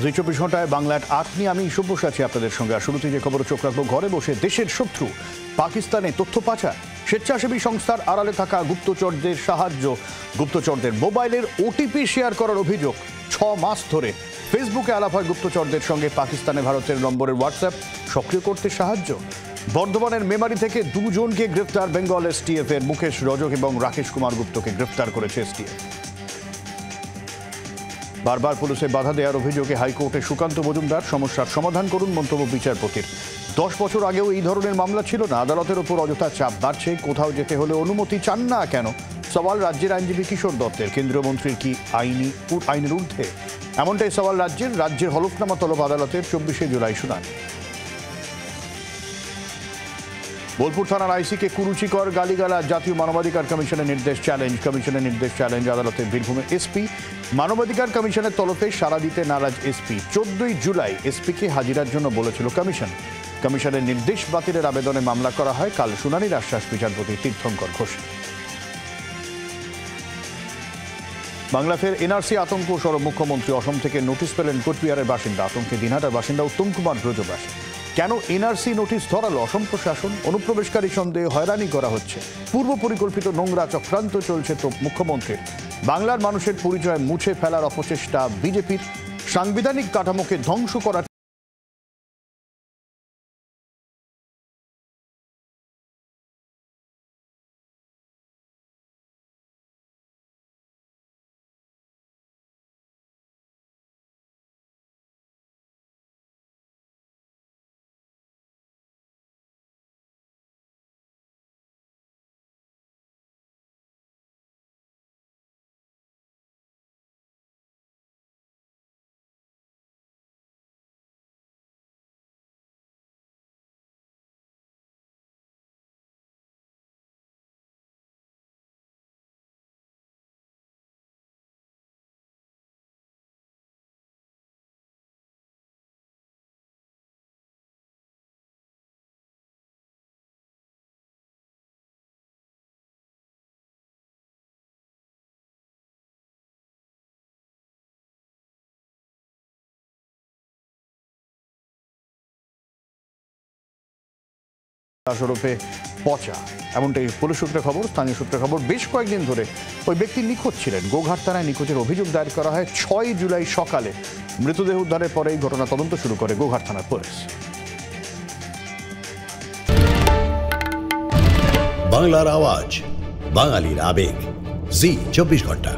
জি 24 ঘন্টায় বাংলার ৮ নিয়ে আমি সব্যস আছি আপনাদের সঙ্গে। আর শুরুতে যে খবর চোখ রাখবো ঘরে বসে দেশের শত্রু পাকিস্তানে তথ্য পাচার, স্বেচ্ছাসেবী সংস্থার আড়ালে থাকা গুপ্তচরদের সাহায্য, গুপ্তচরদের মোবাইলের ওটিপি শেয়ার করার অভিযোগ। 6 মাস ধরে ফেসবুকে আলাপ হয় গুপ্তচরদের সঙ্গে। পাকিস্তানে ভারতের নম্বরের হোয়াটসঅ্যাপ সক্রিয় করতে সাহায্য। বর্ধমানের মেমারি থেকে 2 জনকে গ্রেফতার বেঙ্গল এসটিএফ এর। মুকেশ রজক এবং রাকেশ কুমার গুপ্তকে গ্রেফতার করেছে এসটিএফ। বারবার পুলিশে বাধা দেওয়ার অভিযোগে হাইকোর্টে সুকান্ত মজুমদার। সমস্যার সমাধান করুন মন্তব্য বিচারপতির। 10 বছর আগেও এই ধরনের মামলা ছিল না। আদালতের ওপর অযথা চাপ বাড়ছে। কোথাও যেতে হলে অনুমতি চান না কেন? সওয়াল রাজ্যের আইনজীবী কিশোর দত্তের। কেন্দ্রীয় মন্ত্রীর কি আইনের ঊর্ধ্বে? এমনটাই সওয়াল রাজ্যের হলফনামা তলব আদালতের। 24শে জুলাই শুনানি। বোলপুর থানার আইসিকে কুরুচিকর গালিগালাজ। জাতীয় মানবাধিকার কমিশনের নির্দেশ চ্যালেঞ্জ। আদালতের বীরভূমের এসপি। মানবাধিকার কমিশনের তরফে সাড়া দিতে নারাজ এসপি। 14ই জুলাই এসপিকে হাজিরার জন্য বলেছিল কমিশন। কমিশনের নির্দেশ বাতিলের আবেদনে মামলা করা হয়। কাল শুনানির আশ্বাস বিচারপতি তীর্থঙ্কর ঘোষ। বাংলা ফের এনআরসি আতঙ্ক সরব মুখ্যমন্ত্রী। অসম থেকে নোটিশ পেলেন কোচবিহারের বাসিন্দা। আতঙ্কে দিনহাটার বাসিন্দা উত্তম কুমার ব্রজবাস। কেন এনআরসি নোটিশ ধরালো অসম প্রশাসন? অনুপ্রবেশকারী সন্দেহে হয়রানি করা হচ্ছে। পূর্ব পরিকল্পিত নোংরা চক্রান্ত চলছে তো মুখ্যমন্ত্রীর। বাংলার মানুষের পরিচয় মুছে ফেলার অপচেষ্টা বিজেপির। সাংবিধানিক কাঠামোকে ধ্বংস করার স্বরূপে পচা, এমনটাই পুলিশ সূত্রে খবর। স্থানীয় সূত্রে খবর, বেশ কয়েকদিন ধরে ওই ব্যক্তি নিখোঁজ ছিলেন। গোঘাট থানায় নিখোঁজের অভিযোগ দায়ের করা হয় 6 জুলাই সকালে। মৃতদেহ উদ্ধারের পরেই ঘটনা তদন্ত শুরু করে গোঘাট থানার পুলিশ। বাংলার আওয়াজ, বাঙালির আবেগ, জি 24 ঘন্টা।